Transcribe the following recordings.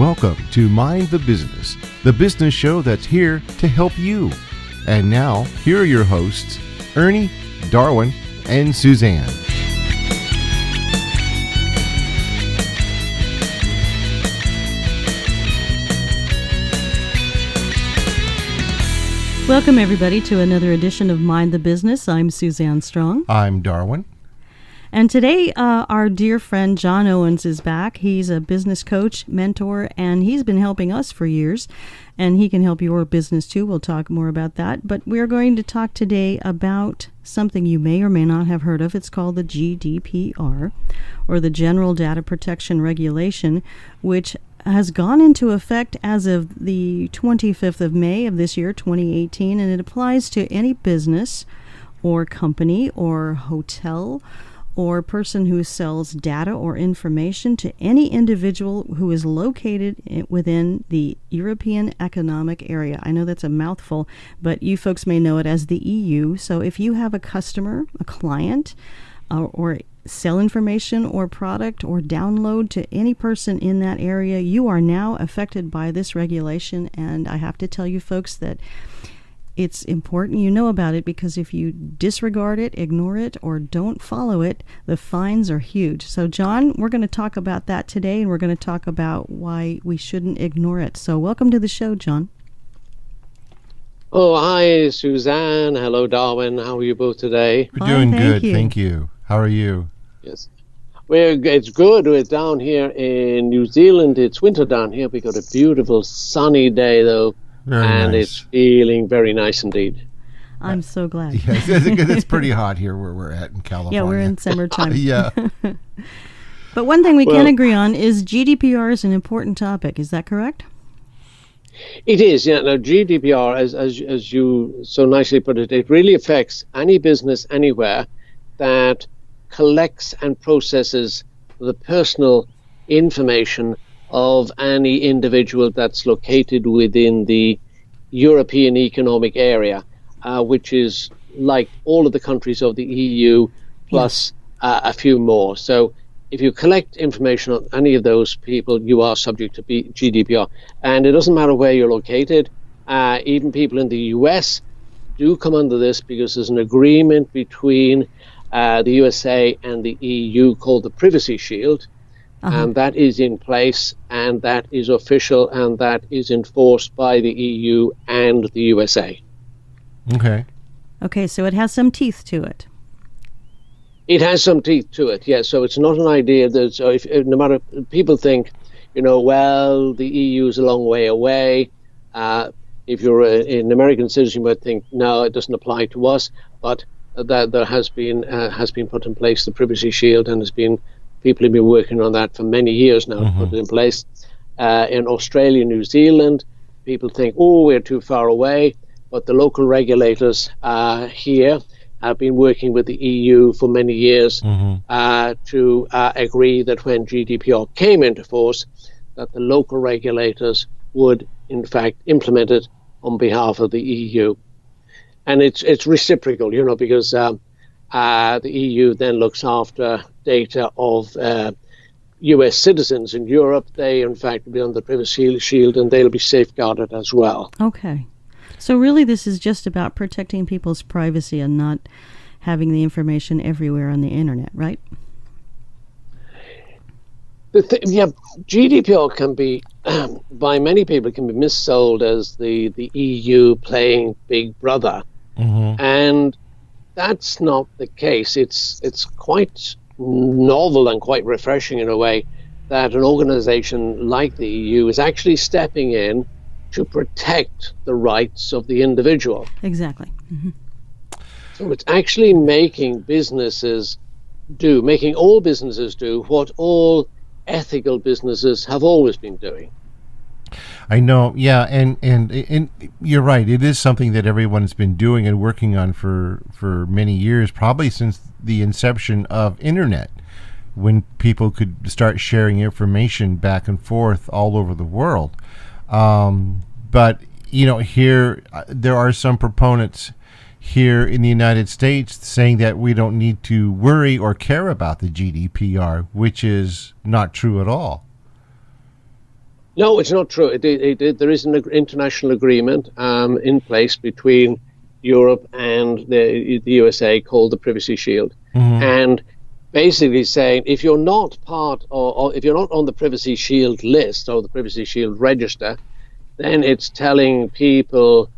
Welcome to Mind the business show that's here to help you. And now, here are your hosts, Ernie, Darwin, and Suzanne. Welcome, everybody, to another edition of Mind the Business. I'm Suzanne Strong. I'm Darwin. And today, our dear friend John Owens is back. He's a business coach, mentor, and he's been helping us for years. And he can help your business, too. We'll talk more about that. But we're going to talk today about something you may or may not have heard of. It's called the GDPR, or the General Data Protection Regulation, which has gone into effect as of the 25th of May of this year, 2018, and it applies to any business or company or hotel or person who sells data or information to any individual who is located within the European Economic Area. I know that's a mouthful, but you folks may know it as the EU. So if you have a customer, a client, or sell information or product or download to any person in that area, you are now affected by this regulation. And I have to tell you folks that it's important you know about it, because if you disregard it, ignore it, or don't follow it, the fines are huge. So, John, we're going to talk about that today, and we're going to talk about why we shouldn't ignore it. So welcome to the show, John. Oh, hi, Suzanne. Hello, Darwin. How are you both today? We're doing good, thank you. How are you? Yes. It's good. We're down here in New Zealand. It's winter down here. We got a beautiful sunny day, though. Very and nice. It's feeling very nice indeed. I'm so glad. Yes, it's pretty hot here where we're at in California. Yeah, we're in summertime. Yeah. But one thing we can agree on is GDPR is an important topic. Is that correct? It is, yeah. Now, GDPR, as you so nicely put it, it really affects any business anywhere that collects and processes the personal information of any individual that's located within the European Economic Area, which is like all of the countries of the EU plus a few more. So if you collect information on any of those people, you are subject to GDPR. And it doesn't matter where you're located. Even people in the US do come under this, because there's an agreement between the USA and the EU called the Privacy Shield. And that is in place, and that is official, and that is enforced by the EU and the USA. Okay, so it has some teeth to it. It has some teeth to it, yes. So it's not an idea that, so if no matter, people think, well, the EU is a long way away. If you're an American citizen, you might think, no, it doesn't apply to us. But that there has been put in place the Privacy Shield, and people have been working on that for many years now to put it in place. In Australia, New Zealand, people think, we're too far away. But the local regulators here have been working with the EU for many years to agree that when GDPR came into force, that the local regulators would, in fact, implement it on behalf of the EU. And it's reciprocal, because the EU then looks after data of US citizens in Europe. They, in fact, will be on the Privacy Shield, and they'll be safeguarded as well. Okay. So really this is just about protecting people's privacy and not having the information everywhere on the internet, right? GDPR can be, by many people, can be missold as the EU playing Big Brother. And that's not the case. It's quite novel and quite refreshing in a way that an organization like the EU is actually stepping in to protect the rights of the individual. Exactly. So it's actually making all businesses do what all ethical businesses have always been doing. I know, yeah, and you're right. It is something that everyone's been doing and working on for many years, probably since the inception of internet, when people could start sharing information back and forth all over the world. But here there are some proponents here in the United States saying that we don't need to worry or care about the GDPR, which is not true at all. No, it's not true. There is an international agreement in place between Europe and the USA called the Privacy Shield, and basically saying if you're not part or if you're not on the Privacy Shield list or the Privacy Shield register, then it's telling people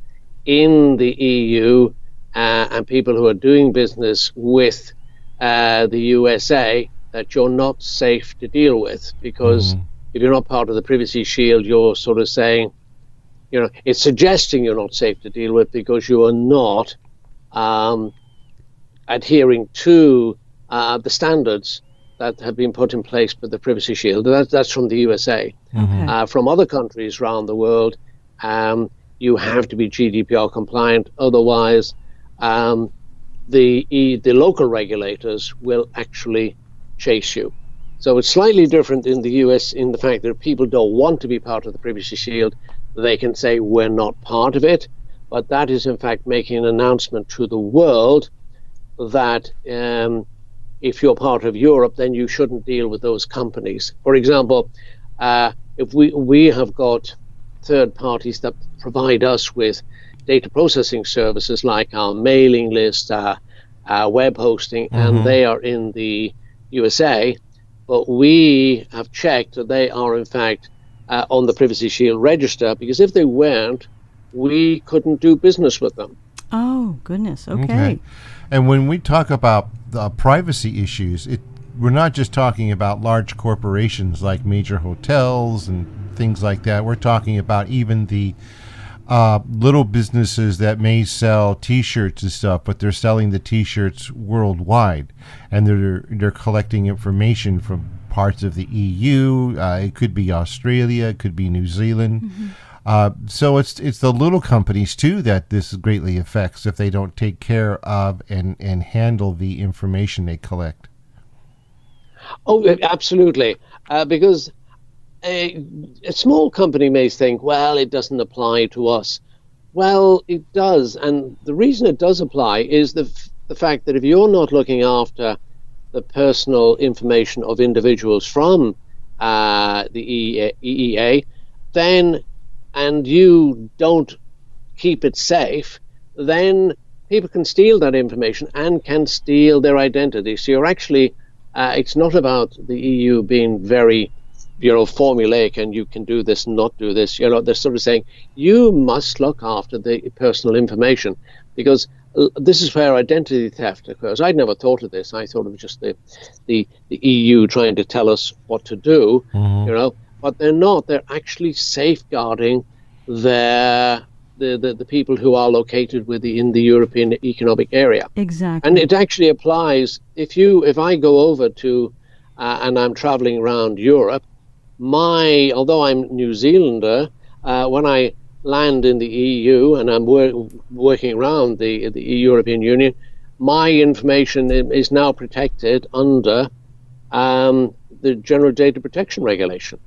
in the EU and people who are doing business with the USA that you're not safe to deal with, because if you're not part of the Privacy Shield, you're sort of saying, it's suggesting you're not safe to deal with because you are not adhering to the standards that have been put in place by the Privacy Shield. That's from the USA. From other countries around the world, you have to be GDPR compliant. Otherwise, the local regulators will actually chase you. So it's slightly different in the US in the fact that if people don't want to be part of the Privacy Shield, they can say we're not part of it. But that is in fact making an announcement to the world that if you're part of Europe, then you shouldn't deal with those companies. For example, if we have got third parties that provide us with data processing services like our mailing list, our web hosting, and they are in the USA, but we have checked that they are in fact on the Privacy Shield register, because if they weren't, we couldn't do business with them. Oh, goodness. Okay. And when we talk about privacy issues, we're not just talking about large corporations like major hotels and things like that. We're talking about even the little businesses that may sell T-shirts and stuff, but they're selling the T-shirts worldwide, and they're collecting information from parts of the EU. It could be Australia, it could be New Zealand. So it's the little companies too that this greatly affects if they don't take care of and handle the information they collect. Oh, absolutely, because a small company may think, well, it doesn't apply to us. Well, it does, and the reason it does apply is the fact that if you're not looking after the personal information of individuals from the EEA, then and you don't keep it safe, then people can steal that information and can steal their identity. So you're actually, it's not about the EU being very, formulaic and you can do this and not do this. They're sort of saying you must look after the personal information, because this is where identity theft occurs. I'd never thought of this. I thought it was just the EU trying to tell us what to do, but they're not. They're actually safeguarding the people who are located in the European Economic Area. Exactly. And it actually applies if I go over to and I'm traveling around Europe, although I'm New Zealander, when I land in the EU and I'm working around the European Union, my information is now protected under the General Data Protection Regulation.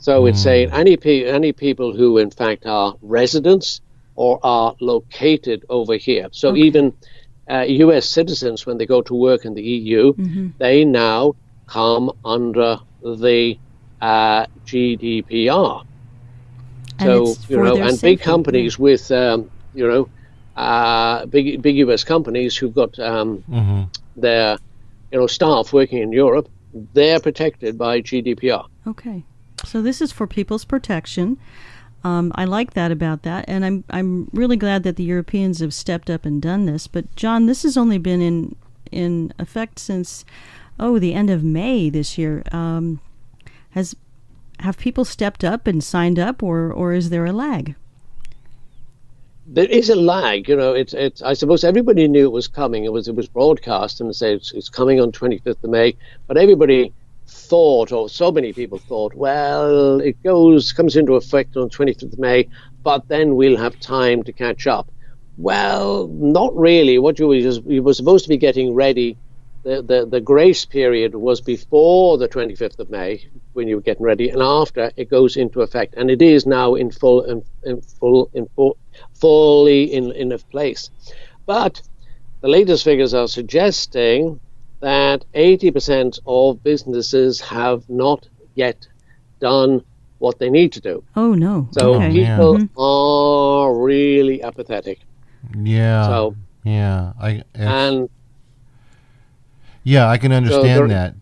So it's saying any people who in fact are residents or are located over here. So even US citizens, when they go to work in the EU, they now come under the GDPR. So and big companies with big US companies who've got their staff working in Europe, they're protected by GDPR. Okay, so this is for people's protection. I like that about that, and I'm really glad that the Europeans have stepped up and done this. But John, this has only been in effect since the end of May this year. Have people stepped up and signed up, or is there a lag? There is a lag. It's I suppose everybody knew it was coming. It was broadcast and said it's coming on 25th of May. But everybody thought, or so many people thought, well, it comes into effect on 25th of May, but then we'll have time to catch up. Well, not really. What you were supposed to be getting ready. The grace period was before the 25th of May when you were getting ready, and after it goes into effect, and it is now fully in place. But the latest figures are suggesting that 80% of businesses have not yet done what they need to do. Oh, no. So Okay. people are really apathetic. Yeah. So yeah, I can So understand that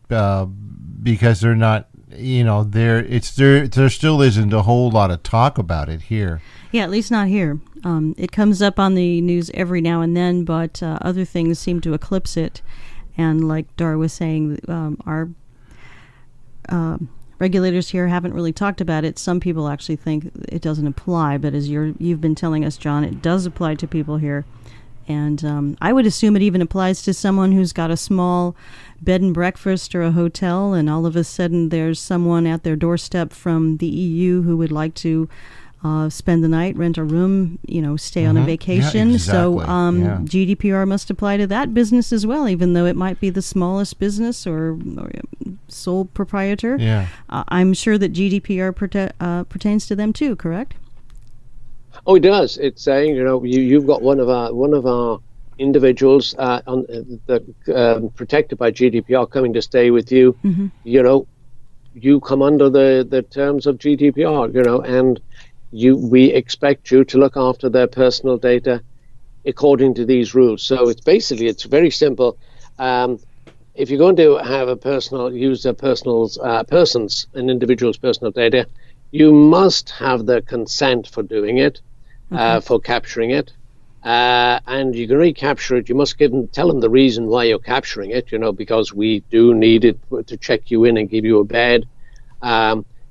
because they're not, there still isn't a whole lot of talk about it here. Yeah, at least not here. It comes up on the news every now and then, but other things seem to eclipse it. And like Dar was saying, our regulators here haven't really talked about it. Some people actually think it doesn't apply, but as you've been telling us, John, it does apply to people here. And I would assume it even applies to someone who's got a small bed and breakfast or a hotel, and all of a sudden there's someone at their doorstep from the EU who would like to spend the night, rent a room, stay on a vacation. Yeah, exactly. So GDPR must apply to that business as well, even though it might be the smallest business or sole proprietor. Yeah. I'm sure that GDPR pertains to them too, correct? Oh, it does. It's saying, you've got one of our individuals protected by GDPR coming to stay with you. Mm-hmm. You come under the terms of GDPR, and we expect you to look after their personal data according to these rules. So it's very simple. If you're going to have an individual's personal data, you must have their consent for doing it, for capturing it. And you can recapture it. You must tell them the reason why you're capturing it, because we do need it to check you in and give you a bed.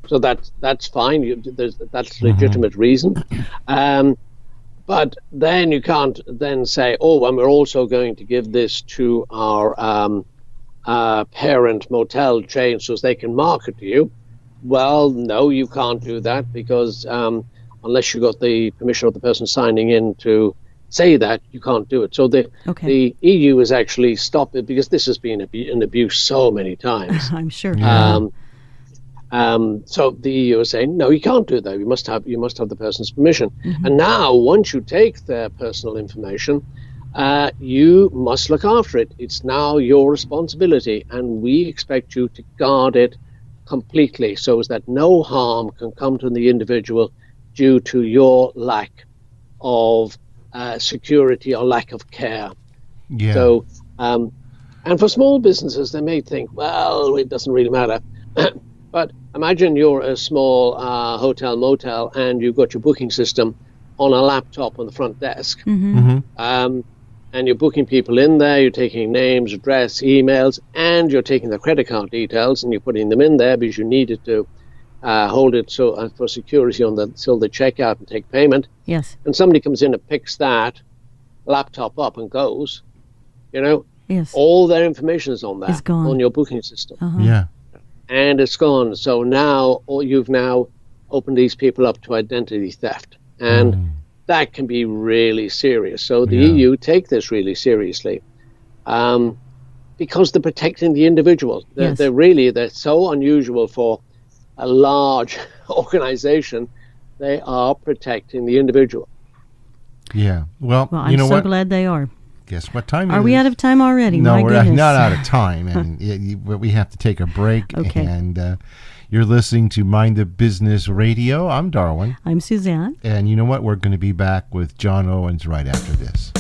So that's fine. That's legitimate reason. But then you can't then say, oh, and we're also going to give this to our parent motel chain so they can market to you. Well, no, you can't do that because unless you got the permission of the person signing in to say that, you can't do it. So the EU has actually stopped it because this has been an abuse so many times. I'm sure. So the EU is saying, no, you can't do that. You must have the person's permission. Mm-hmm. And now, once you take their personal information, you must look after it. It's now your responsibility, and we expect you to guard it completely so as that no harm can come to the individual due to your lack of security or lack of care. Yeah. So, and for small businesses, they may think, well, it doesn't really matter. But imagine you're a small hotel, motel, and you've got your booking system on a laptop on the front desk. Mm-hmm. And you're booking people in there, you're taking names, address, emails, and you're taking their credit card details, and you're putting them in there because you needed to hold it for security until they check out and take payment. Yes. And somebody comes in and picks that laptop up and goes, yes, all their information is on there, it's gone. on your booking system. Uh-huh. Yeah. And it's gone. So now you've now opened these people up to identity theft. And that can be really serious. So the EU take this really seriously because they're protecting the individual. They're so unusual for a large organization. They are protecting the individual. Yeah. Well, I'm you know so what? glad they are. Guess what time Are it we is? out of time already? No, My we're goodness. not out of time, and we have to take a break. Okay. And you're listening to Mind the Business Radio. I'm Darwin. I'm Suzanne. And you know what? We're going to be back with John Owens right after this.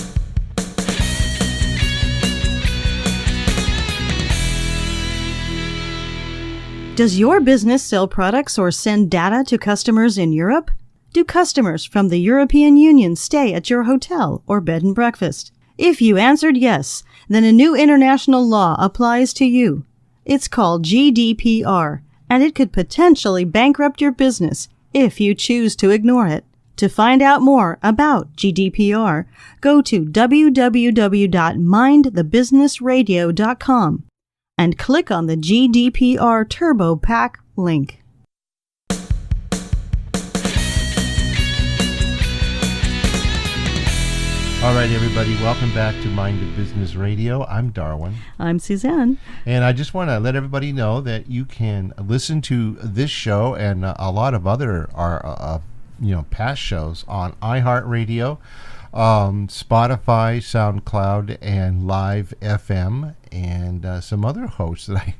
Does your business sell products or send data to customers in Europe? Do customers from the European Union stay at your hotel or bed and breakfast? If you answered yes, then a new international law applies to you. It's called GDPR, and it could potentially bankrupt your business if you choose to ignore it. To find out more about GDPR, go to www.mindthebusinessradio.com and click on the GDPR Turbo Pack link. All right, everybody, welcome back to Mind the Business Radio. I'm Darwin. I'm Suzanne. And I just want to let everybody know that you can listen to this show and a lot of other past shows on iHeartRadio, Spotify, SoundCloud, and Live FM, and some other hosts that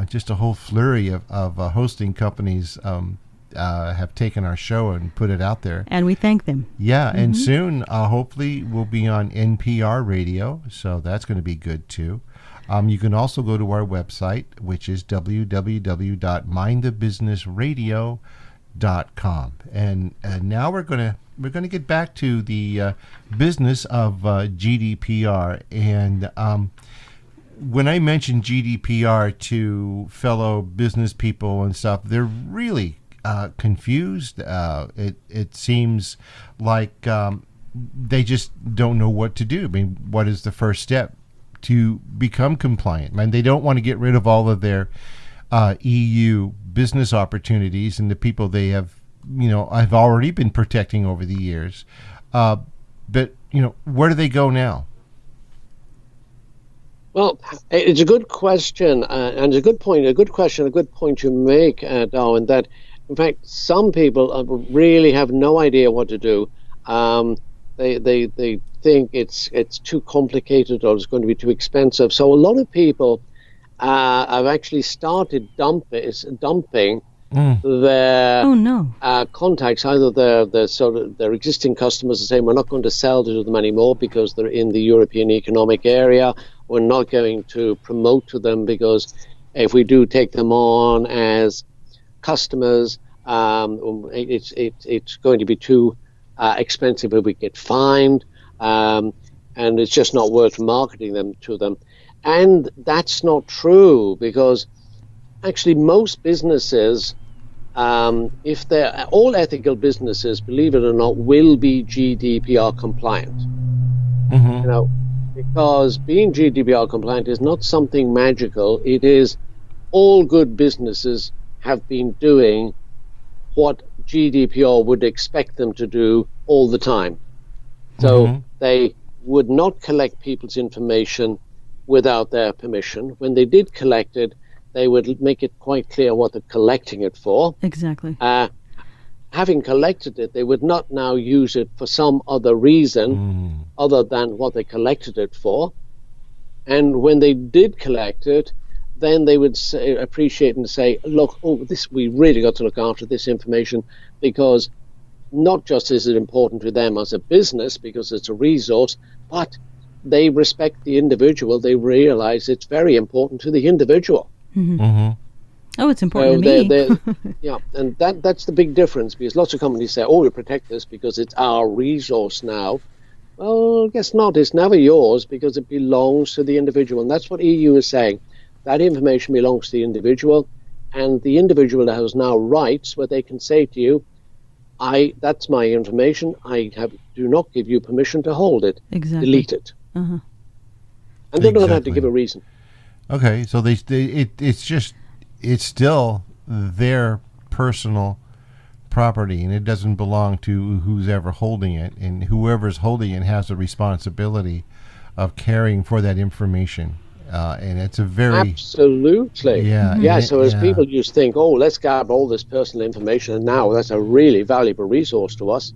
just a whole flurry of hosting companies have taken our show and put it out there. And we thank them. Yeah, and soon, hopefully, we'll be on NPR radio, so that's going to be good too. You can also go to our website, which is www.mindthebusinessradio.com. And now we're going to get back to the business of GDPR. And when I mention GDPR to fellow business people and stuff, they're really confused. It seems like they just don't know what to do. I mean, what is the first step to become compliant? I mean, they don't want to get rid of all of their EU business opportunities and the people they have, I've already been protecting over the years. But, where do they go now? Well, it's a good question, and a good point. A good question, a good point you make, Darwin. That, in fact, some people really have no idea what to do. They think it's too complicated or it's going to be too expensive. So a lot of people have actually started dumping their contacts, either their existing customers, and saying we're not going to sell to them anymore because they're in the European Economic Area. We're not going to promote to them because if we do take them on as customers, it's going to be too expensive if we get fined, and it's just not worth marketing them to them. And that's not true, because actually most businesses, if they're all ethical businesses, believe it or not, will be GDPR compliant. Because being GDPR compliant is not something magical. It is all good businesses have been doing what GDPR would expect them to do all the time. So they would not collect people's information without their permission. When they did collect it, they would make it quite clear what they're collecting it for. Exactly. Having collected it, they would not now use it for some other reason other than what they collected it for. And when they did collect it, then they would appreciate and say, look, we really got to look after this information, because not just is it important to them as a business because it's a resource, but they respect the individual. They realize it's very important to the individual. Oh, it's important to me. Yeah, and that's the big difference, because lots of companies say, we protect this because it's our resource now. Well, I guess not. It's never yours, because it belongs to the individual. And that's what EU is saying. That information belongs to the individual, and the individual has now rights where they can say to you, that's my information. Do not give you permission to hold it. Exactly. Delete it. And they don't have to give a reason. Okay, so it's still their personal property, and it doesn't belong to who's ever holding it, and whoever's holding it has a responsibility of caring for that information. And it's a very... Absolutely. So as people just think, let's grab all this personal information, and now that's a really valuable resource to us.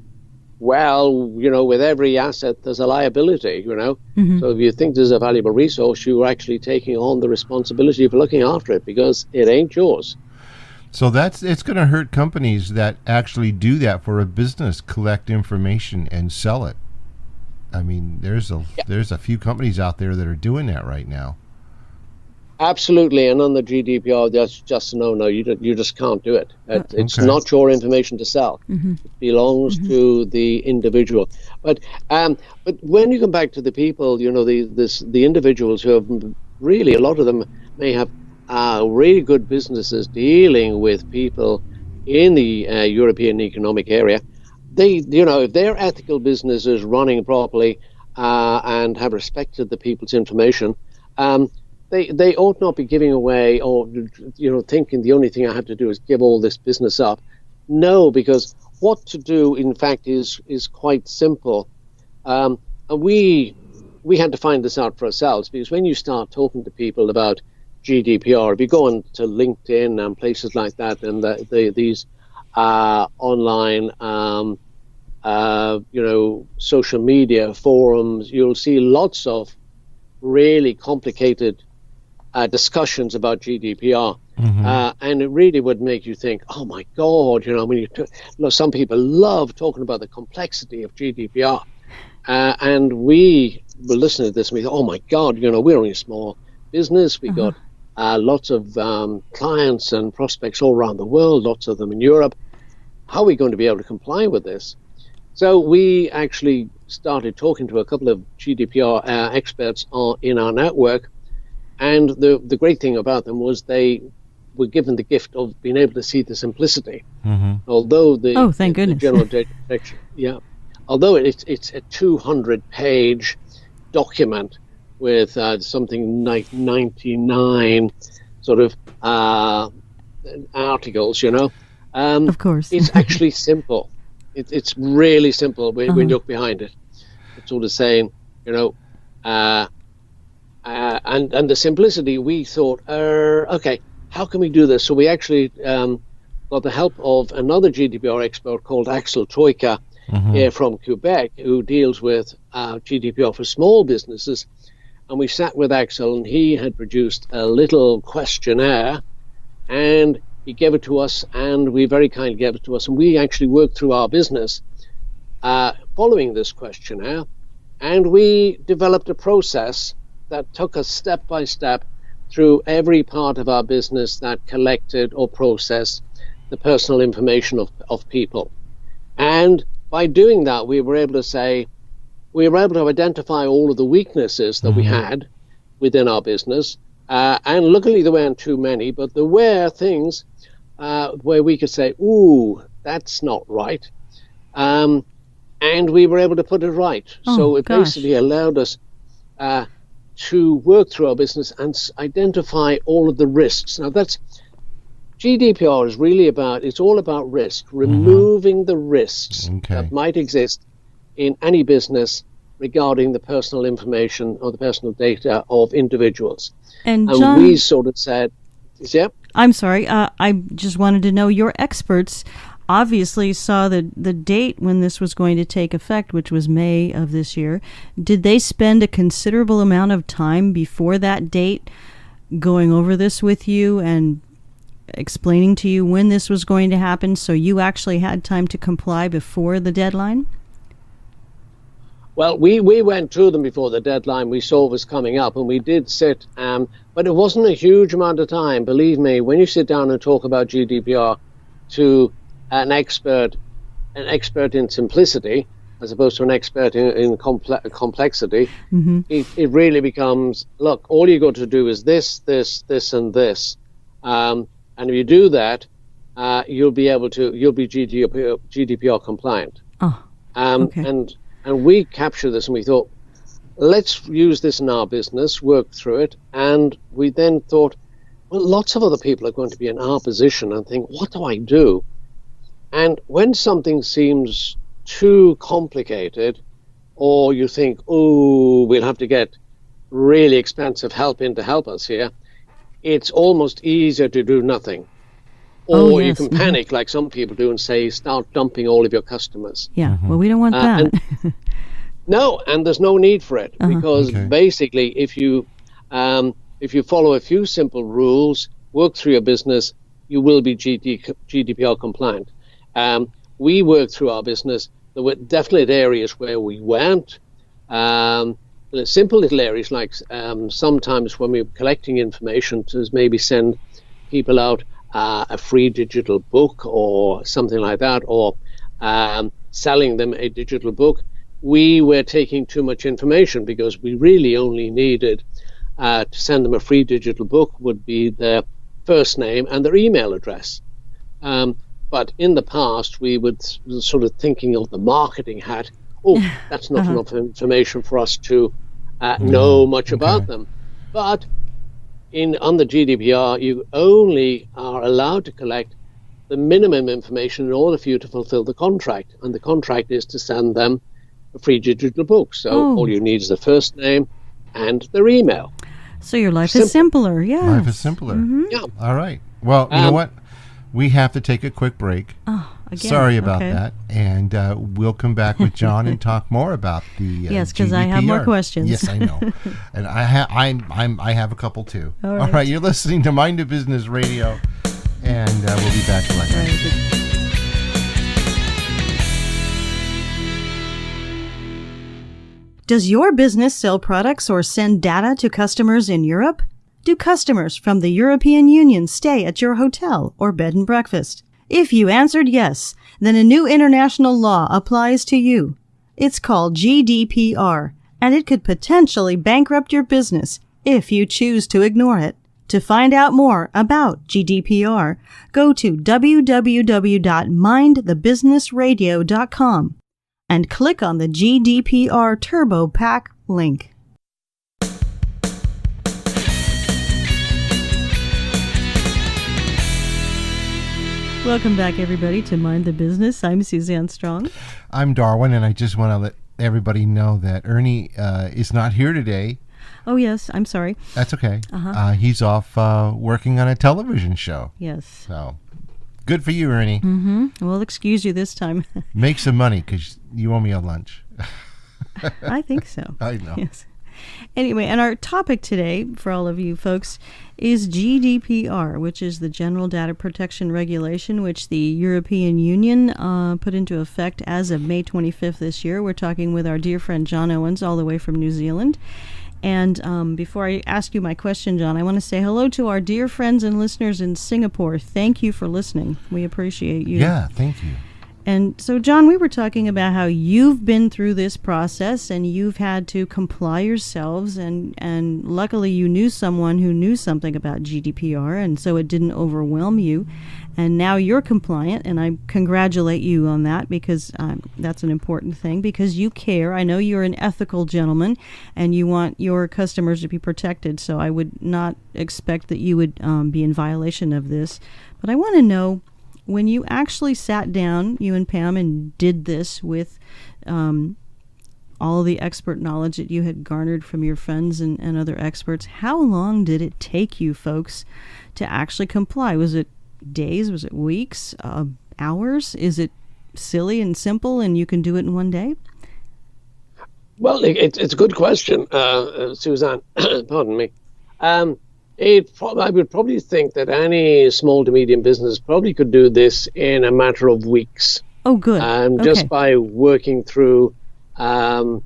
Well, with every asset, there's a liability, So if you think there's a valuable resource, you're actually taking on the responsibility for looking after it, because it ain't yours. So it's going to hurt companies that actually do that for a business, collect information and sell it. I mean, there's a few companies out there that are doing that right now. Absolutely, and on the GDPR, that's just no. You just can't do it. It's not your information to sell. It belongs to the individual. But when you come back to the people, the individuals who have really, a lot of them may have really good businesses dealing with people in the European Economic Area. They, if their ethical business is running properly and have respected the people's information, they ought not be giving away or, thinking the only thing I have to do is give all this business up. No, because what to do, in fact, is quite simple. And we had to find this out for ourselves, because when you start talking to people about GDPR, if you go on to LinkedIn and places like that, and these online, social media forums, you'll see lots of really complicated discussions about GDPR. And it really would make you think, oh my God, when some people love talking about the complexity of GDPR. And we were listening to this and we thought, oh my God, we're only a small business. We got lots of clients and prospects all around the world, lots of them in Europe. How are we going to be able to comply with this? So we actually started talking to a couple of GDPR experts in our network. And the great thing about them was they were given the gift of being able to see the simplicity. Although thank goodness. The general data protection, although it's a 200-page document with something like 99 sort of articles, of course. It's actually simple. It's really simple when you look behind it. It's sort of saying, and the simplicity, we thought, okay, how can we do this? So we actually got the help of another GDPR expert called Axel Troika from Quebec, who deals with GDPR for small businesses. And we sat with Axel, and he had produced a little questionnaire, and he gave it to us, and we very kindly gave it to us. And we actually worked through our business following this questionnaire, and we developed a process that took us step by step through every part of our business that collected or processed the personal information of people. And by doing that, we were able to identify all of the weaknesses that we had within our business. And luckily there weren't too many, but there were things where we could say, ooh, that's not right. And we were able to put it right. So it basically allowed us to work through our business and identify all of the risks. Now GDPR is really it's all about risk, removing the risks that might exist in any business regarding the personal information or the personal data of individuals. And John, we sort of said, I'm sorry, I just wanted to know, your experts obviously saw the date when this was going to take effect, which was May of this year. Did they spend a considerable amount of time before that date going over this with you and explaining to you when this was going to happen, so you actually had time to comply before the deadline? Well, we went through them before the deadline we saw was coming up, and we did sit, but it wasn't a huge amount of time. Believe me, when you sit down and talk about GDPR to an expert in simplicity, as opposed to an expert in complexity, it really becomes, look, all you got to do is this, and this. And if you do that, you'll be GDPR compliant. And we captured this and we thought, let's use this in our business, work through it. And we then thought, well, lots of other people are going to be in our position and think, what do I do? And when something seems too complicated, or you think, oh, we'll have to get really expensive help in to help us here, it's almost easier to do nothing. Or you can panic like some people do and say, start dumping all of your customers. Yeah, well, we don't want that. No, and there's no need for it, because basically if you follow a few simple rules, work through your business, you will be GDPR compliant. We worked through our business. There were definite areas where we weren't. Simple little areas like sometimes when we were collecting information to maybe send people out a free digital book or something like that, or selling them a digital book, we were taking too much information, because we really only needed to send them a free digital book would be their first name and their email address. But in the past, we would sort of thinking of the marketing hat. Oh, that's not enough information for us to know much about them. But on the GDPR, you only are allowed to collect the minimum information in order for you to fulfill the contract. And the contract is to send them a free digital book. So all you need is the first name and their email. So your life is simpler, yeah. Life is simpler. Yeah. All right. Well, you know what? we have to take a quick break. Oh, again. Sorry about that. And we'll come back with John and talk more about the yes, because GDPR. I have more questions. Yes, I know. And I have a couple too. All right. All right, you're listening to Mind the Business Radio, and we'll be back later. All right. Does your business sell products or send data to customers in Europe? Do customers from the European Union stay at your hotel or bed and breakfast? If you answered yes, then a new international law applies to you. It's called GDPR, and it could potentially bankrupt your business if you choose to ignore it. To find out more about GDPR, go to www.mindthebusinessradio.com and click on the GDPR Turbo Pack link. Welcome back, everybody, to Mind the Business. I'm Suzanne Strong. I'm Darwin, and I just want to let everybody know that Ernie is not here today. Oh, yes. I'm sorry. That's okay. He's off working on a television show. Yes. So, good for you, Ernie. Mm-hmm. We'll excuse you this time. Make some money, because you owe me a lunch. I think so. I know. Yes. Anyway, and our topic today, for all of you folks, is GDPR, which is the General Data Protection Regulation, which the European Union put into effect as of May 25th this year. We're talking with our dear friend John Owens, all the way from New Zealand. And before I ask you my question, John, I want to say hello to our dear friends and listeners in Singapore. Thank you for listening. We appreciate you. Yeah, thank you. And so, John, we were talking about how you've been through this process and you've had to comply yourselves, and luckily you knew someone who knew something about GDPR, and so it didn't overwhelm you. And now you're compliant, and I congratulate you on that, because that's an important thing, because you care. I know you're an ethical gentleman, and you want your customers to be protected, so I would not expect that you would be in violation of this. But I want to know, when you actually sat down, you and Pam, and did this with all the expert knowledge that you had garnered from your friends and other experts, how long did it take you folks to actually comply? Was it days? Was it weeks? Hours? Is it silly and simple and you can do it in one day? Well, it's a good question, Suzanne. Pardon me. I would probably think that any small to medium business probably could do this in a matter of weeks. Oh, good. Okay. Just by working through a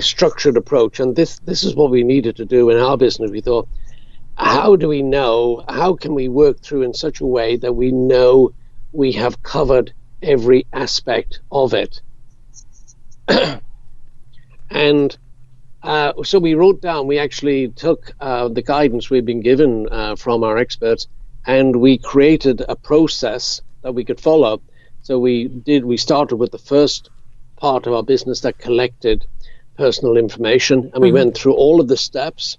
structured approach. And this is what we needed to do in our business. We thought, how do we know, how can we work through in such a way that we know we have covered every aspect of it? And so we wrote down, we actually took the guidance we've been given from our experts, and we created a process that we could follow. So we started with the first part of our business that collected personal information, and we went through all of the steps,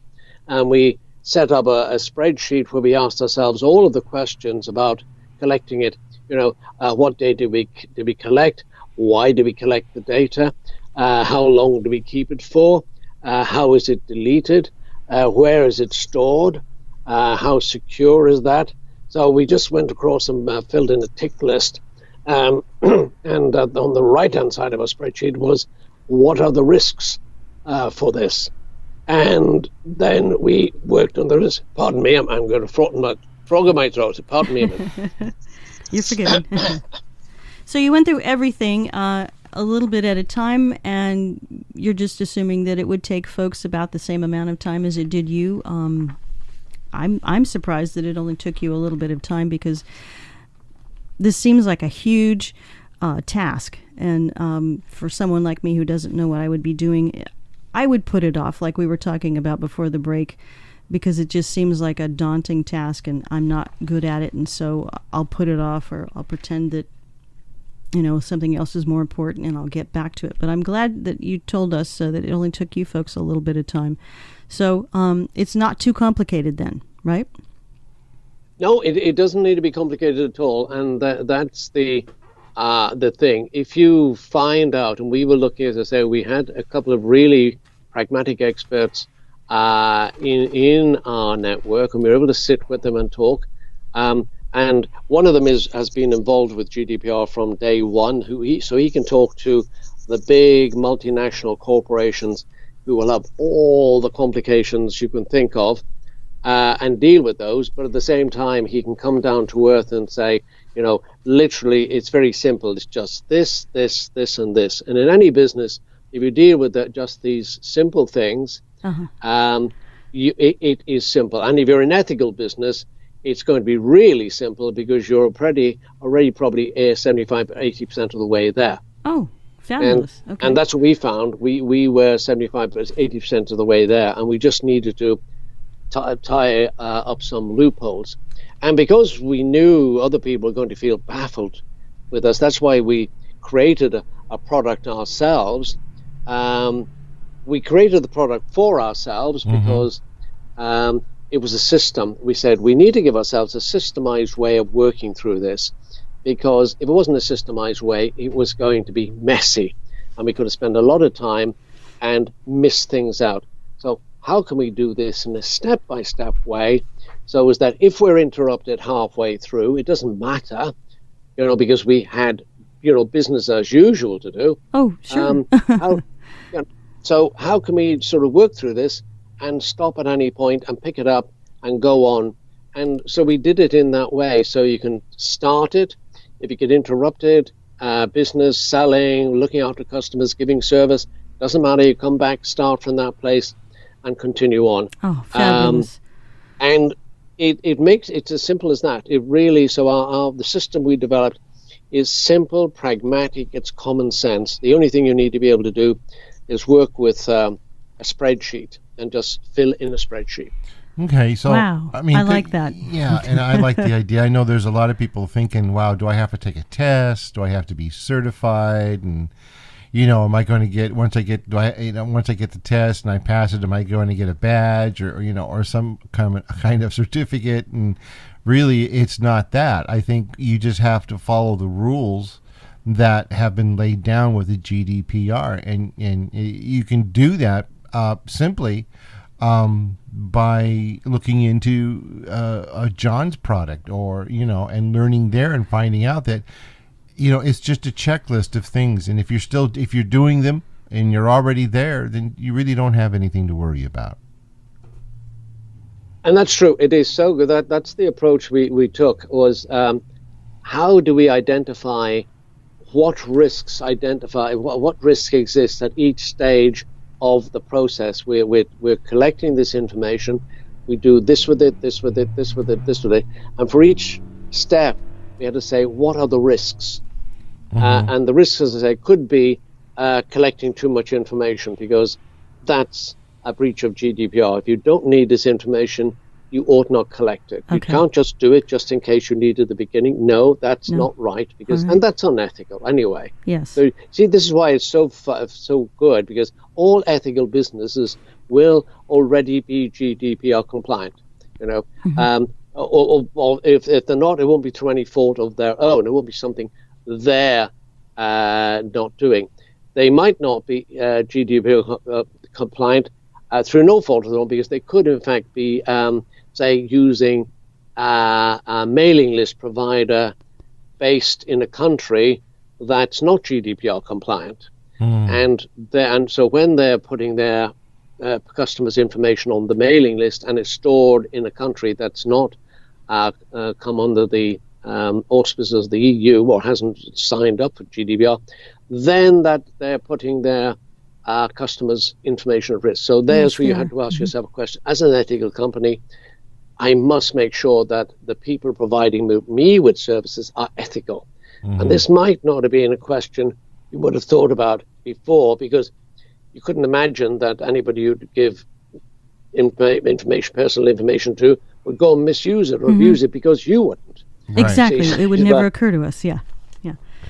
and we set up a spreadsheet where we asked ourselves all of the questions about collecting it. You know, what data did we collect? Why did we collect the data? How long do we keep it for? How is it deleted? Where is it stored? How secure is that? So we just went across and filled in a tick list. And on the right-hand side of our spreadsheet was, what are the risks for this? And then we worked on the risk. Pardon me, I'm going to frog in my throat. Pardon me a minute. You're forgiven. So you went through everything a little bit at a time, and you're just assuming that it would take folks about the same amount of time as it did you. I'm surprised that it only took you a little bit of time, because this seems like a huge task. And for someone like me who doesn't know what I would be doing, I would put it off, like we were talking about before the break, because it just seems like a daunting task, and I'm not good at it, and so I'll put it off, or I'll pretend that, you know, something else is more important, and I'll get back to it. But I'm glad that you told us that it only took you folks a little bit of time. So it's not too complicated then, right? No, it doesn't need to be complicated at all, and that's the thing. If you find out, and we were looking, as I say, we had a couple of really pragmatic experts in our network, and we were able to sit with them and talk. And And one of them has been involved with GDPR from day one, so he can talk to the big multinational corporations who will have all the complications you can think of, and deal with those. But at the same time, he can come down to earth and say, literally, it's very simple. It's just this, this, this, and this. And in any business, if you deal with just these simple things, it is simple. And if you're an ethical business, it's going to be really simple because you're already probably 75, 80% of the way there. Oh, fabulous. Okay. And that's what we found. We were 75, 80% of the way there, and we just needed to tie up some loopholes. And because we knew other people were going to feel baffled with us, that's why we created a product ourselves. We created the product for ourselves because it was a system. We said we need to give ourselves a systemized way of working through this, because if it wasn't a systemized way, it was going to be messy, and we could have spent a lot of time and miss things out. So how can we do this in a step-by-step way so as that if we're interrupted halfway through, it doesn't matter, because we had, business as usual to do. Oh, sure. So how can we sort of work through this and stop at any point and pick it up and go on? And so we did it in that way. So you can start it. If you get interrupted, business, selling, looking after customers, giving service, doesn't matter. You come back, start from that place and continue on. Oh, fabulous. And it's as simple as that. It really, so the system we developed is simple, pragmatic, it's common sense. The only thing you need to be able to do is work with a spreadsheet and just fill in a spreadsheet. Okay, so wow, I like that. Yeah, and I like the idea. I know there's a lot of people thinking, "Wow, do I have to take a test? Do I have to be certified?" And am I going to get once I get the test and I pass it, am I going to get a badge or some kind of certificate? And really, it's not that. I think you just have to follow the rules that have been laid down with the GDPR, and you can do that simply by looking into a John's product, or and learning there and finding out that it's just a checklist of things, and if you're doing them and you're already there, then you really don't have anything to worry about. And that's true. It is so good. That's the approach we took, was how do we identify what risks exist at each stage of the process. We're collecting this information. We do this with it, this with it, this with it, this with it, and for each step we had to say, what are the risks? And the risks, as I say, could be collecting too much information, because that's a breach of GDPR. If you don't need this information, you ought not collect it. Okay. You can't just do it just in case you need it at the beginning. No, that's not right, because and that's unethical anyway. Yes. So see, this is why it's so good, because all ethical businesses will already be GDPR compliant. Or if they're not, it won't be through any fault of their own. It won't be something they're not doing. They might not be GDPR compliant through no fault of their own, because they could in fact be say using a mailing list provider based in a country that's not GDPR compliant. And so when they're putting their customers' information on the mailing list and it's stored in a country that's not come under the auspices of the EU or hasn't signed up for GDPR, then that they're putting their customers' information at risk. So there's where you have to ask yourself a question. As an ethical company, I must make sure that the people providing me with services are ethical. And this might not have been a question you would have thought about before, because you couldn't imagine that anybody you'd give information, personal information to, would go and misuse it or abuse it because you wouldn't. Right. Exactly. It would never occur to us. Yeah.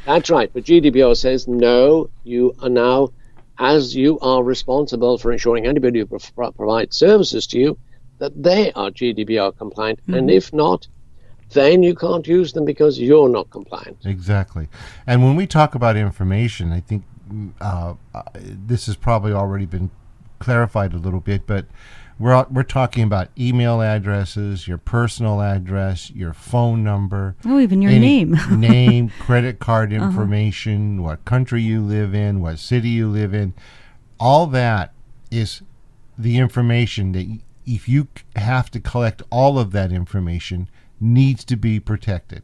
That's right. But GDPR says, no, you are now, as you are responsible for ensuring anybody who provides services to you, that they are GDPR compliant. And if not, then you can't use them because you're not compliant. Exactly. And when we talk about information, I think this has probably already been clarified a little bit, but We're talking about email addresses, your personal address, your phone number. Oh, even your name. Name, credit card information, what country you live in, what city you live in. All that is the information that if you have to collect all of that information, needs to be protected.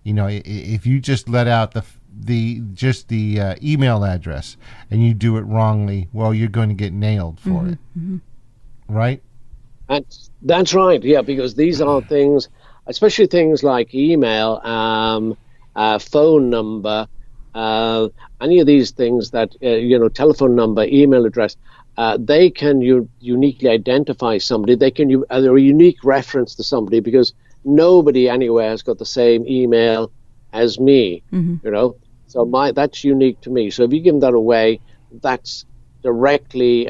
If you just let out the email address and you do it wrongly, well, you're going to get nailed for it. Mm-hmm. Right? That's right, yeah, because these are things, especially things like email, phone number, any of these things that, telephone number, email address, they can uniquely identify somebody. They're a unique reference to somebody because nobody anywhere has got the same email as me, So that's unique to me. So if you give them that away, that's directly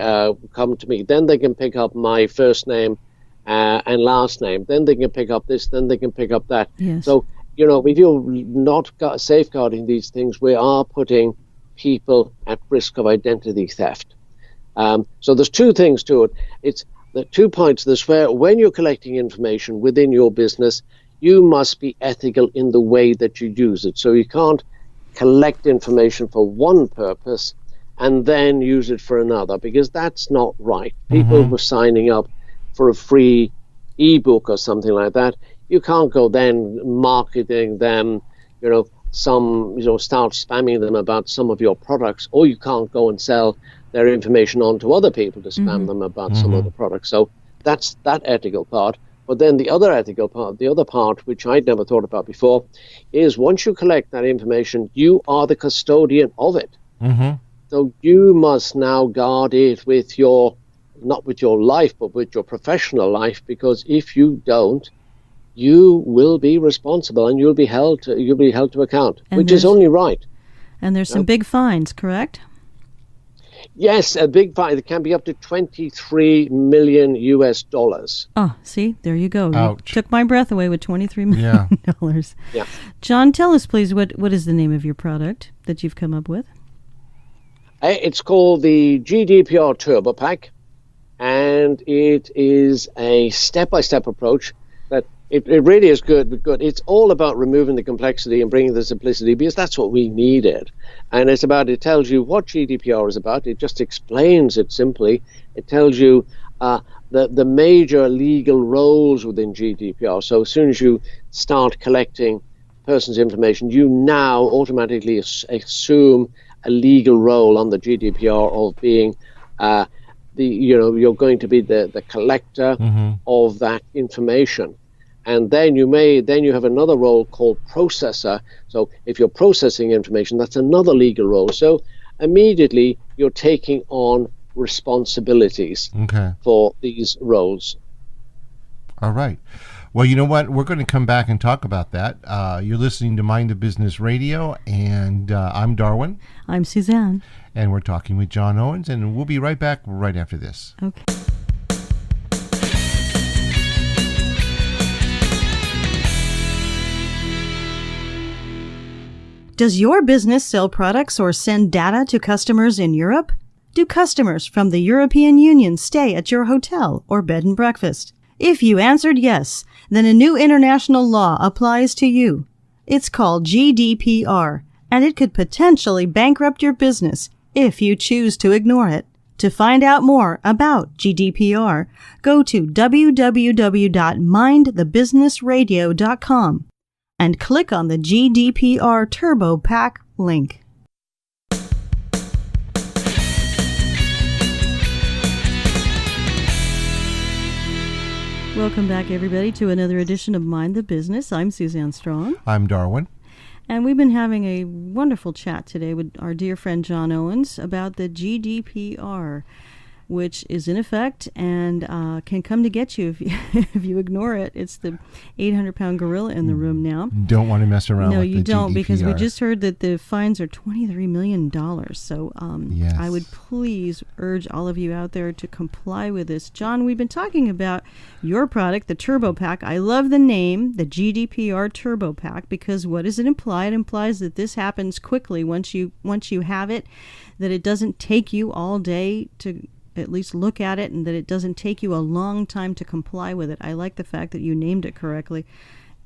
come to me. Then they can pick up my first name and last name. Then they can pick up this. Then they can pick up that. Yes. So, if you're not safeguarding these things, we are putting people at risk of identity theft. So there's two things to it. It's the 2 points. This where when you're collecting information within your business, you must be ethical in the way that you use it. So you can't collect information for one purpose and then use it for another, because that's not right. People were signing up for a free ebook or something like that. You can't go then marketing them, start spamming them about some of your products, or you can't go and sell their information on to other people to spam them about some of the products. So that's that ethical part. But then the other ethical part, the other part, which I'd never thought about before, is once you collect that information, you are the custodian of it. Mm-hmm. So you must now guard it with not with your life, but with your professional life, because if you don't, you will be responsible and you'll be held to account, which is only right. And there's some big fines, correct? Yes, a big fine. It can be up to $23 million. Oh, see, there you go. Ouch. You took my breath away with $23 million. Yeah. John, tell us, please, what is the name of your product that you've come up with? It's called the GDPR Turbo Pack, and it is a step-by-step approach that it really is good. It's all about removing the complexity and bringing the simplicity, because that's what we needed. And it tells you what GDPR is about. It just explains it simply. It tells you the major legal roles within GDPR. So as soon as you start collecting person's information, you now automatically assume a legal role on the GDPR of being you're going to be the collector of that information. And then you have another role called processor. So if you're processing information, that's another legal role. So immediately you're taking on responsibilities for these roles. All right. Well, you know what? We're going to come back and talk about that. You're listening to Mind the Business Radio, and I'm Darwin. I'm Suzanne. And we're talking with John Owens, and we'll be right back right after this. Okay. Does your business sell products or send data to customers in Europe? Do customers from the European Union stay at your hotel or bed and breakfast? If you answered yes, then a new international law applies to you. It's called GDPR, and it could potentially bankrupt your business if you choose to ignore it. To find out more about GDPR, go to www.mindthebusinessradio.com and click on the GDPR Turbo Pack link. Welcome back, everybody, to another edition of Mind the Business. I'm Suzanne Strong. I'm Darwin. And we've been having a wonderful chat today with our dear friend John Owens about the GDPR, which is in effect and can come to get you if you ignore it. It's the 800-pound gorilla in the room now. Don't want to mess around with the GDPR. No, you don't, because we just heard that the fines are $23 million. So yes. I would please urge all of you out there to comply with this. John, we've been talking about your product, the Turbo Pack. I love the name, the GDPR Turbo Pack, because what does it imply? It implies that this happens quickly once you have it, that it doesn't take you all day to at least look at it, and that it doesn't take you a long time to comply with it. I like the fact that you named it correctly,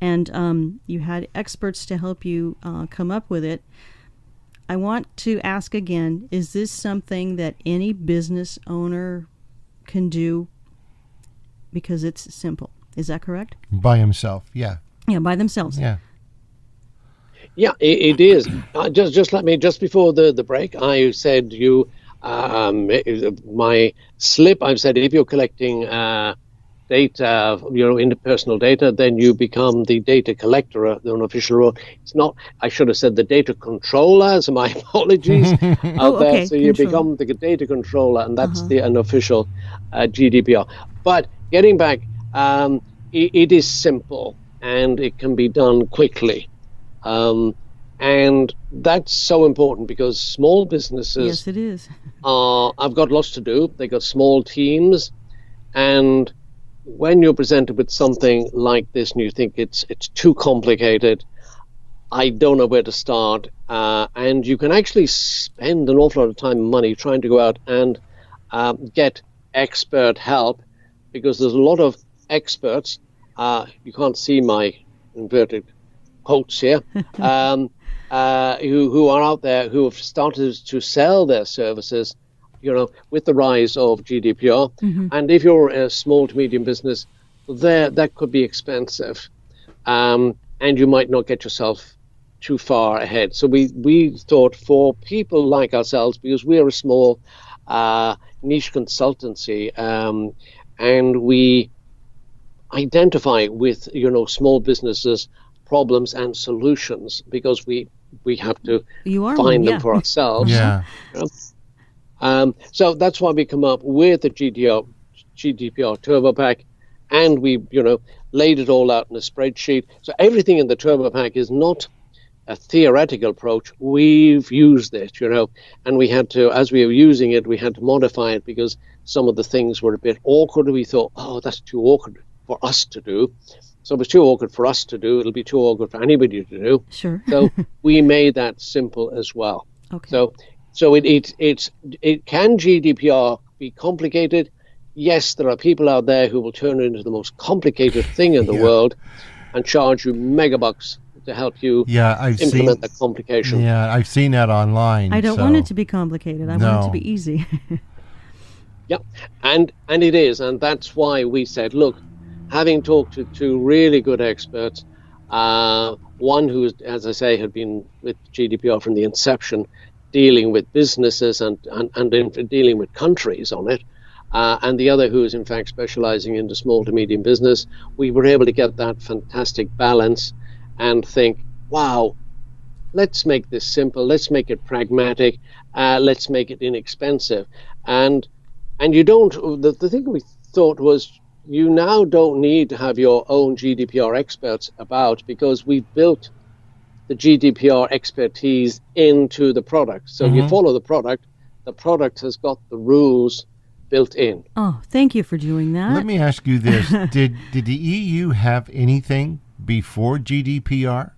and you had experts to help you come up with it. I want to ask again, is this something that any business owner can do because it's simple? Is that correct? By himself, yeah. Yeah, by themselves. Yeah. Yeah, it is. Just before the break, I said my slip. I've said if you're collecting data, interpersonal data, then you become the data collector, an official role. It's not. I should have said the data controller. So my apologies. Okay. So you become the data controller, and that's an official GDPR. But getting back, it is simple and it can be done quickly. And that's so important because small businesses, yes, it is. I've got lots to do. They got small teams, and when you're presented with something like this and you think it's too complicated, I don't know where to start, and you can actually spend an awful lot of time and money trying to go out and get expert help, because there's a lot of experts. You can't see my inverted quotes here, who are out there who have started to sell their services, with the rise of GDPR. And if you're a small to medium business, that could be expensive, and you might not get yourself too far ahead. So we thought for people like ourselves, because we are a small niche consultancy, and we identify with small businesses problems and solutions, because we have to find them for ourselves. Yeah. So that's why we come up with the GDPR Turbo Pack, and we laid it all out in a spreadsheet. So everything in the Turbo Pack is not a theoretical approach. We've used it, and we had to, as we were using it, we had to modify it because some of the things were a bit awkward. We thought, that's too awkward for us to do. So if it's too awkward for us to do, it'll be too awkward for anybody to do. Sure. So we made that simple as well. Okay. So it can GDPR be complicated? Yes, there are people out there who will turn it into the most complicated thing in the world and charge you megabucks to help you implement that complication. Yeah, I've seen that online. I don't want it to be complicated. I want it to be easy. Yeah, and it is, and that's why we said, look, having talked to two really good experts, one who, as I say, had been with GDPR from the inception, dealing with businesses and dealing with countries on it, and the other who is in fact specializing into small to medium business, we were able to get that fantastic balance and think, wow, let's make this simple, let's make it pragmatic, let's make it inexpensive. And you don't, the thing we thought was, you now don't need to have your own GDPR experts about, because we've built the GDPR expertise into the product. So you follow the product has got the rules built in. Oh, thank you for doing that. Let me ask you this. Did the EU have anything before GDPR?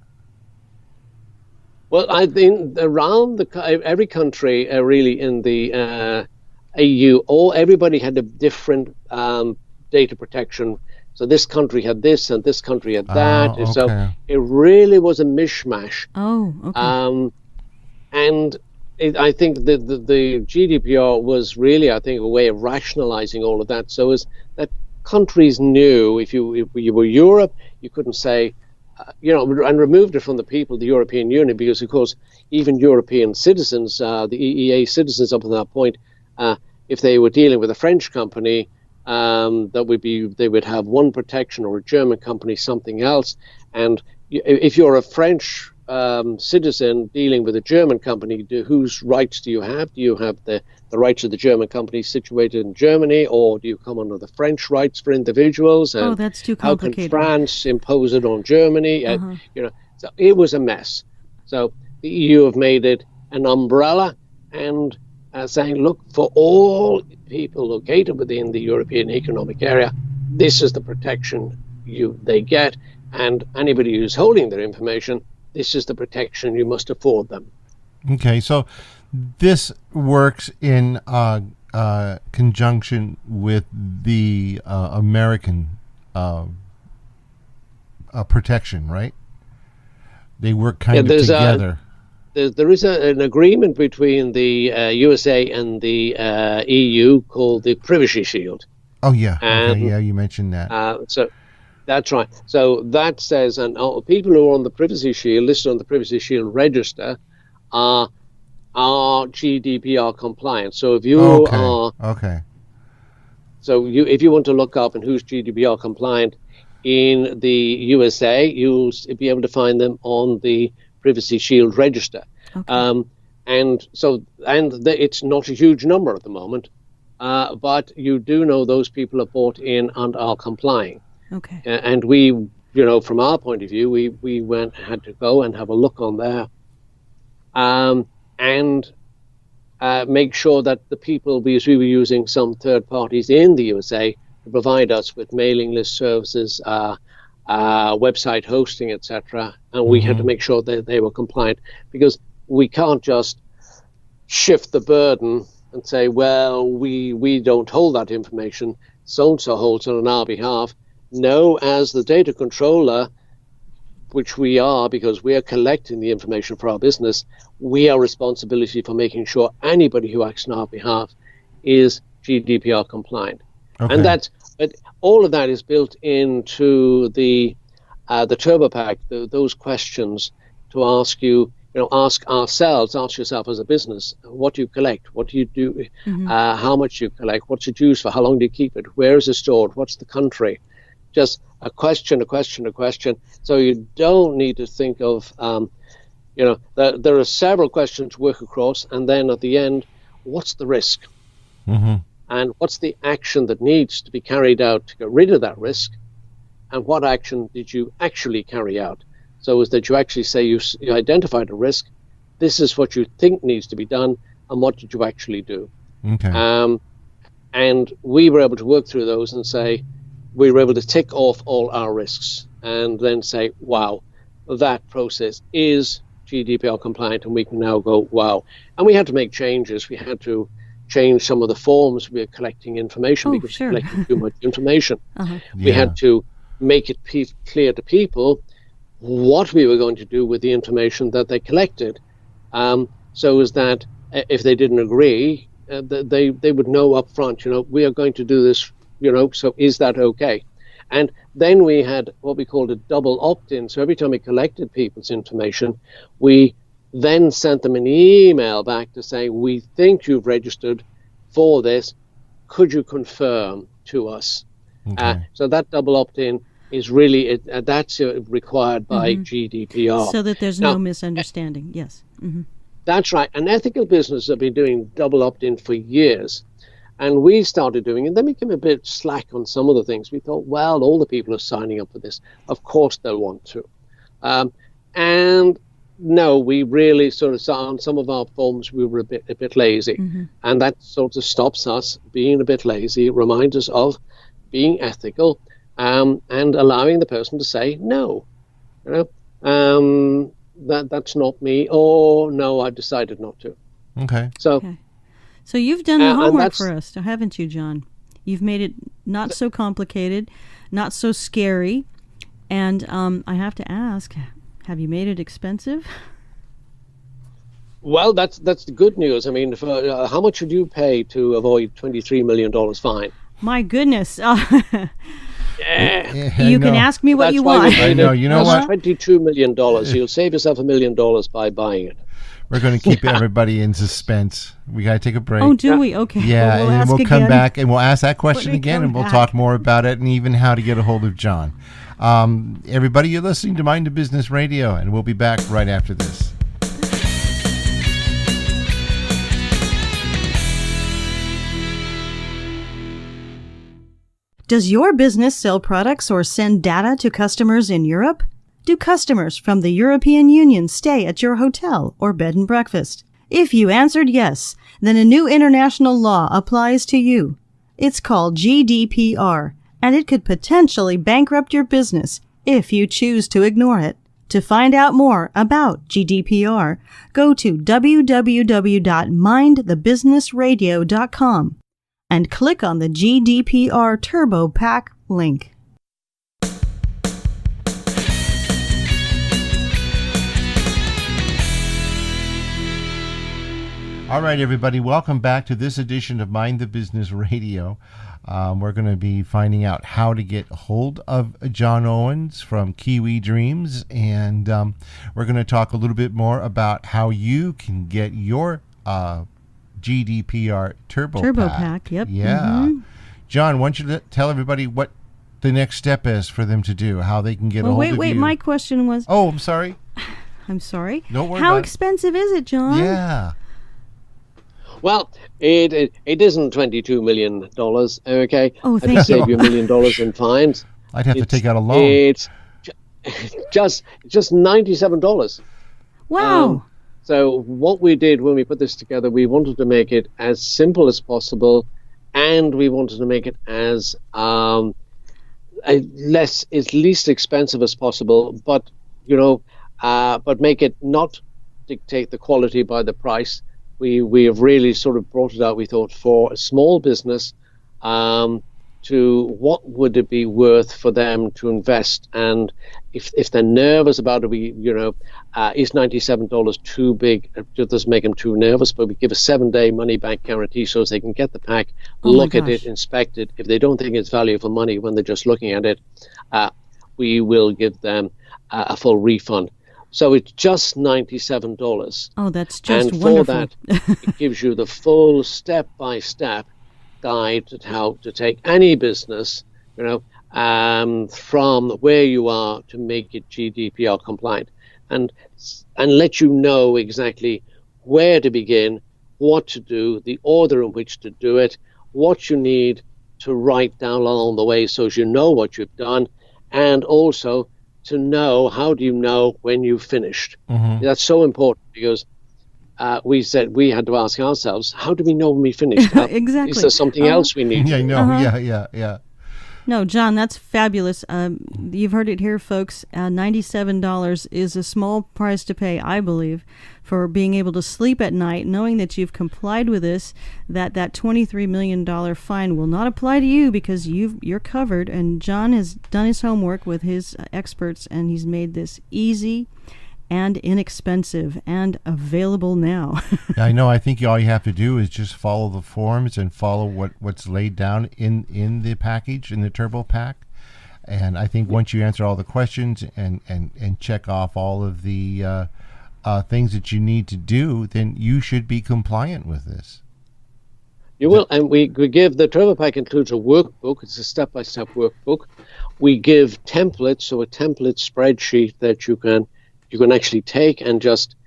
Well, I think around every country really in the EU, everybody had a different data protection. So this country had this and this country had that. Okay. So it really was a mishmash. Oh, okay. And I think the GDPR was really, I think, a way of rationalizing all of that. So is that countries knew if you were Europe, you couldn't say, and removed it from the people, the European Union, because of course even European citizens, the EEA citizens up to that point, if they were dealing with a French company, they would have one protection, or a German company something else. And if you're a French citizen dealing with a German company, whose rights do you have? Do you have the rights of the German company situated in Germany, or do you come under the French rights for individuals? And that's too complicated. How can France impose it on Germany? So it was a mess. So the EU have made it an umbrella, and saying, look, for all people located within the European Economic Area, this is the protection they get, and anybody who's holding their information, this is the protection you must afford them. Okay, so this works in conjunction with the American protection, right? They work kind of together. There is an agreement between the USA and the EU called the Privacy Shield. Oh, yeah. Okay, yeah, you mentioned that. So that's right. So that says, and people who are on the Privacy Shield, listed on the Privacy Shield register, are GDPR compliant. So if you are... Okay. So if you want to look up and who's GDPR compliant in the USA, you'll be able to find them on the Privacy Shield register. Okay. It's not a huge number at the moment, but you do know those people have bought in and are complying. Okay. And we, from our point of view, we had to go and have a look on there, and make sure that the people, because we were using some third parties in the USA to provide us with mailing list services, website hosting, etc., and we had to make sure that they were compliant, because we can't just shift the burden and say, well, we don't hold that information, so-and-so holds it on our behalf. No, as the data controller, which we are, because we are collecting the information for our business, we are responsible for making sure anybody who acts on our behalf is GDPR compliant. Okay. And all of that is built into the Turbo Pack, those questions to ask you, ask yourself as a business, what do you collect? What do you do? How much do you collect? What's it used for? How long do you keep it? Where is it stored? What's the country? Just a question. So you don't need to think of, there are several questions to work across, and then at the end, what's the risk? And what's the action that needs to be carried out to get rid of that risk? And what action did you actually carry out? So is that you actually say you identified a risk, this is what you think needs to be done, and what did you actually do? Okay. And we were able to work through those and say, we were able to tick off all our risks and then say, wow, that process is GDPR compliant, and we can now go, wow. And we had to make changes. We had to change some of the forms we were collecting information because we were collecting too much information. We had to make it clear to people what we were going to do with the information that they collected, so as that if they didn't agree, they would know up front, we are going to do this, so is that okay? And then we had what we called a double opt-in. So every time we collected people's information, we then sent them an email back to say, we think you've registered for this. Could you confirm to us? Okay. So that double opt-in is really, that's required by GDPR. So that there's no misunderstanding. Yes. That's right. And ethical businesses have been doing double opt-in for years. And we started doing it. Then we became a bit slack on some of the things. We thought, well, all the people are signing up for this. Of course they'll want to. And no, we really sort of saw on some of our forms we were a bit lazy. And that sort of stops us being a bit lazy. It reminds us of being ethical and allowing the person to say, no, that's not me, or no, I decided not to. Okay. So you've done the homework for us, haven't you, John? You've made it not so complicated, not so scary, and I have to ask, have you made it expensive? Well, that's the good news. I mean, how much would you pay to avoid $23 million fine? My goodness. Yeah. You can ask me what you want. I know. You know what? $22 million. You'll save yourself $1 million by buying it. We're going to keep everybody in suspense. We got to take a break. Oh, do we? Okay. Yeah, well, and we'll come back and we'll ask that question again, and we'll talk more about it and even how to get a hold of John. Everybody, you're listening to Mind to Business Radio, and we'll be back right after this. Does your business sell products or send data to customers in Europe? Do customers from the European Union stay at your hotel or bed and breakfast? If you answered yes, then a new international law applies to you. It's called GDPR, and it could potentially bankrupt your business if you choose to ignore it. To find out more about GDPR, go to www.mindthebusinessradio.com. and click on the GDPR Turbo Pack link. All right, everybody, welcome back to this edition of Mind the Business Radio. We're going to be finding out how to get hold of John Owens from Kiwi Dreams, and we're going to talk a little bit more about how you can get your GDPR Turbo Pack. Yep. Yeah. Mm-hmm. John, why don't you tell everybody what the next step is for them to do, how they can get a hold of you. Wait, my question was... Oh, I'm sorry. I'm sorry. Don't worry How about expensive is it, John? Yeah. Well, it isn't $22 million, okay? Oh, thank you. Save you $1 million in fines. I'd have to take out a loan. It's just $97. Wow. So what we did when we put this together, we wanted to make it as simple as possible, and we wanted to make it as least expensive as possible, but make it not dictate the quality by the price. We have really sort of brought it out, we thought, for a small business, to what would it be worth for them to invest, and if they're nervous about it, is $97 too big? It doesn't make them too nervous, but we give a 7-day money back guarantee so they can get the pack, look at it, inspect it. If they don't think it's value for money when they're just looking at it, we will give them a full refund. So it's just $97. Oh, that's just and wonderful. For that, it gives you the full step-by-step guide to how to take any business, from where you are to make it GDPR compliant, and let you know exactly where to begin, what to do, the order in which to do it, what you need to write down along the way so as you know what you've done, and also to know, how do you know when you've finished? Mm-hmm. That's so important, because we said we had to ask ourselves, how do we know when we finished? Exactly. Is there something else we need? Yeah, I know. Uh-huh. Yeah. No, John, that's fabulous. You've heard it here, folks. $97 is a small price to pay, I believe, for being able to sleep at night, knowing that you've complied with this, that $23 million fine will not apply to you because you're covered. And John has done his homework with his experts, and he's made this easy and inexpensive and available now. Yeah, I know. I think all you have to do is just follow the forms and follow what's laid down in the package, in the Turbo Pack. And I think once you answer all the questions and check off all of the things that you need to do, then you should be compliant with this. You will, and we give, the Turbo Pack includes a workbook. It's a step-by-step workbook. We give templates, so a template spreadsheet that you can actually take and just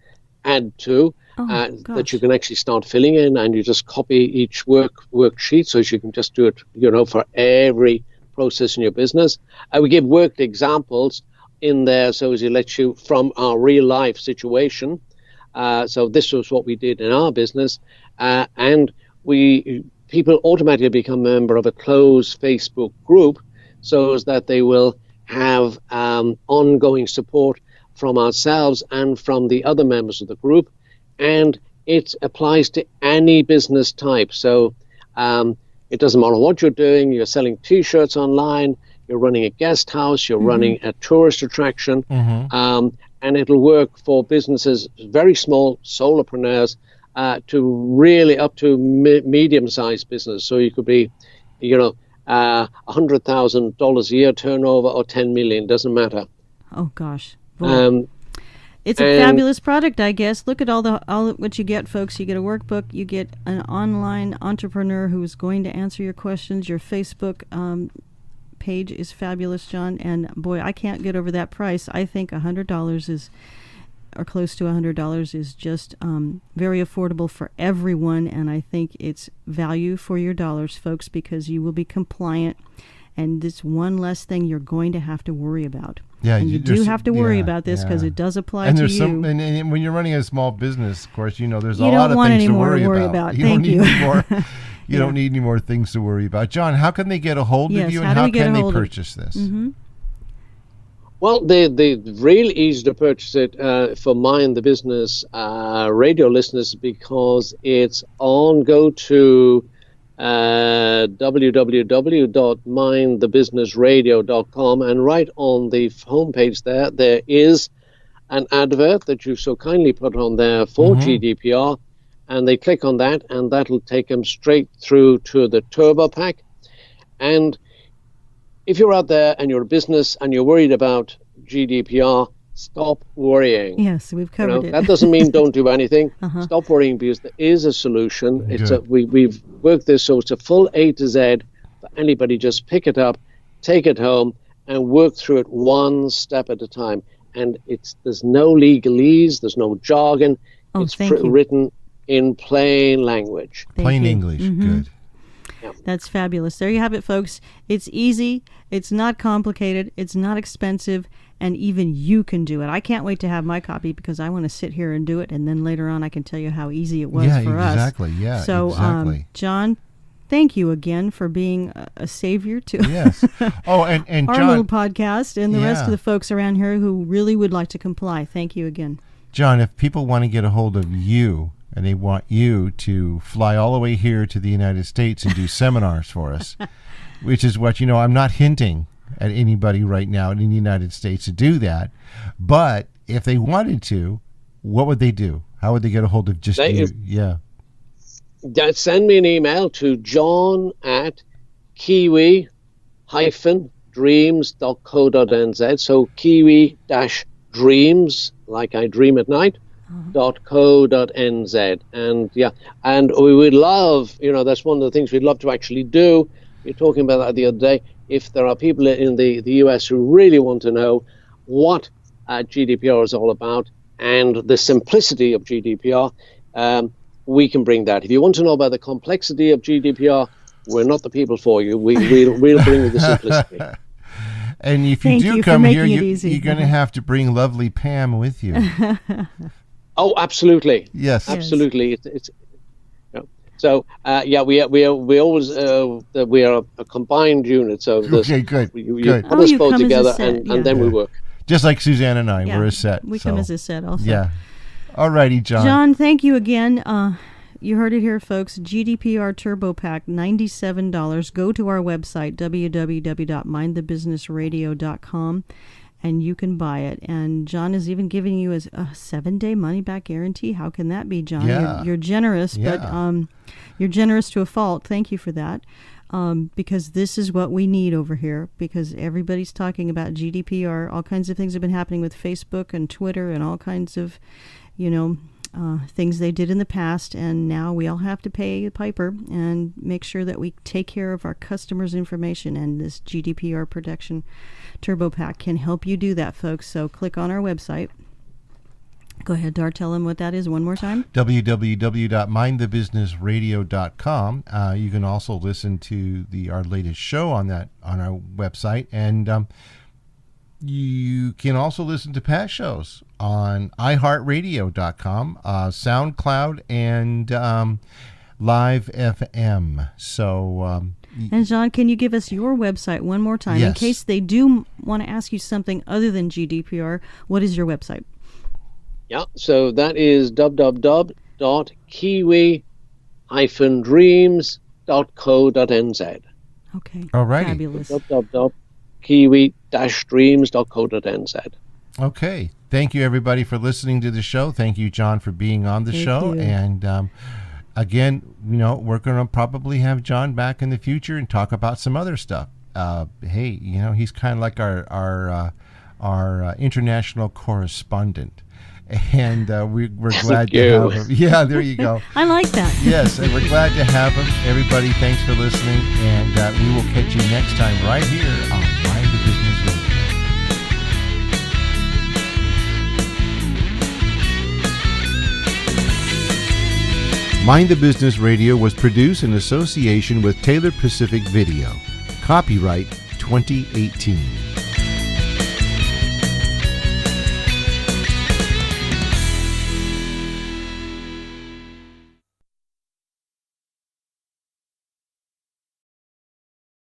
add to, that you can actually start filling in, and you just copy each worksheet so you can just do it, for every process in your business. We give worked examples in there so as it lets you from our real life situation. So this was what we did in our business, and people automatically become a member of a closed Facebook group so as that they will have ongoing support from ourselves and from the other members of the group, and it applies to any business type. So it doesn't matter what you're doing. You're selling T-shirts online, you're running a guest house, you're running a tourist attraction, and it'll work for businesses, very small solopreneurs, to really up to medium-sized business. So you could be, $100,000 a year turnover or 10 million, doesn't matter. Oh gosh. It's a fabulous product, I guess. Look at all what you get, folks. You get a workbook. You get an online entrepreneur who is going to answer your questions. Your Facebook page is fabulous, John. And boy, I can't get over that price. I think $100 is, or close to $100, is just very affordable for everyone. And I think it's value for your dollars, folks, because you will be compliant. And this one less thing you're going to have to worry about. Yeah, and you do have to worry about this because it does apply to you. And when you're running a small business, of course, there's a lot of things to worry about. You don't need any more. You don't need any more things to worry about. John, how can they get a hold of you, and how can they purchase this? Mm-hmm. Well, they're really easy to purchase it for Mind the Business radio listeners, because it's on go to www.mindthebusinessradio.com, and right on the homepage there is an advert that you so kindly put on there for GDPR, and they click on that, and that'll take them straight through to the Turbo Pack. And if you're out there and you're a business and you're worried about GDPR, stop worrying. Yes, we've covered it. That doesn't mean don't do anything. Stop worrying, because there is a solution. We've worked this so it's a full A to Z for anybody. Just pick it up, take it home, and work through it one step at a time. And there's no legalese, there's no jargon. It's written in plain language. Plain English, good. Yeah. That's fabulous. There you have it, folks. It's easy. It's not complicated. It's not expensive. And even you can do it. I can't wait to have my copy, because I want to sit here and do it. And then later on, I can tell you how easy it was for us. Yeah, so, exactly. John, thank you again for being a savior to and our John, little podcast, and the rest of the folks around here who really would like to comply. Thank you again. John, if people want to get a hold of you, and they want you to fly all the way here to the United States and do seminars for us, which is what, I'm not hinting at anybody right now in the United States to do that. But if they wanted to, what would they do? How would they get a hold of just you? Send me an email to john@kiwi-dreams.co.nz. So kiwi-dreams, like I dream at night, .co.nz. And we would love, that's one of the things we'd love to actually do. We were talking about that the other day. If there are people in the US who really want to know what GDPR is all about and the simplicity of GDPR, we can bring that. If you want to know about the complexity of GDPR, we're not the people for you. We'll bring you the simplicity. And if you do come here, you're going to have to bring lovely Pam with you. Oh, absolutely. Yes, absolutely. So we always we are a combined unit. So okay, good. You put us both together, and then we work. Just like Suzanne and I, we're a set. We come as a set also. Yeah. All righty, John. John, thank you again. You heard it here, folks. GDPR Turbo Pack, $97. Go to our website, www.mindthebusinessradio.com, and you can buy it. And John is even giving you a 7-day money-back guarantee. How can that be, John? Yeah. You're generous, but you're generous to a fault. Thank you for that. Because this is what we need over here, because everybody's talking about GDPR. All kinds of things have been happening with Facebook and Twitter and all kinds of, things they did in the past, and now we all have to pay the piper and make sure that we take care of our customers' information, and this GDPR Protection Turbo Pack can help you do that, folks. So click on our website. Go ahead, Dar, tell them what that is one more time. www.mindthebusinessradio.com. You can also listen to our latest show on our website, and you can also listen to past shows on iHeartRadio.com, SoundCloud, and Live FM. So, and John, can you give us your website one more time in case they do want to ask you something other than GDPR? What is your website? Yeah, so that is www.kiwi-dreams.co.nz. Okay. All righty. Fabulous. kiwi-dreams.co.nz. Okay. Thank you, everybody, for listening to the show. Thank you, John, for being on the show. You. And again, we're going to probably have John back in the future and talk about some other stuff. Hey, he's kind of like our international correspondent. And we're glad to have him. Yeah, there you go. I like that. Yes, and we're glad to have him. Everybody, thanks for listening, and we will catch you next time right here on Mind the Business Radio. Mind the Business Radio was produced in association with Taylor Pacific Video. Copyright 2018.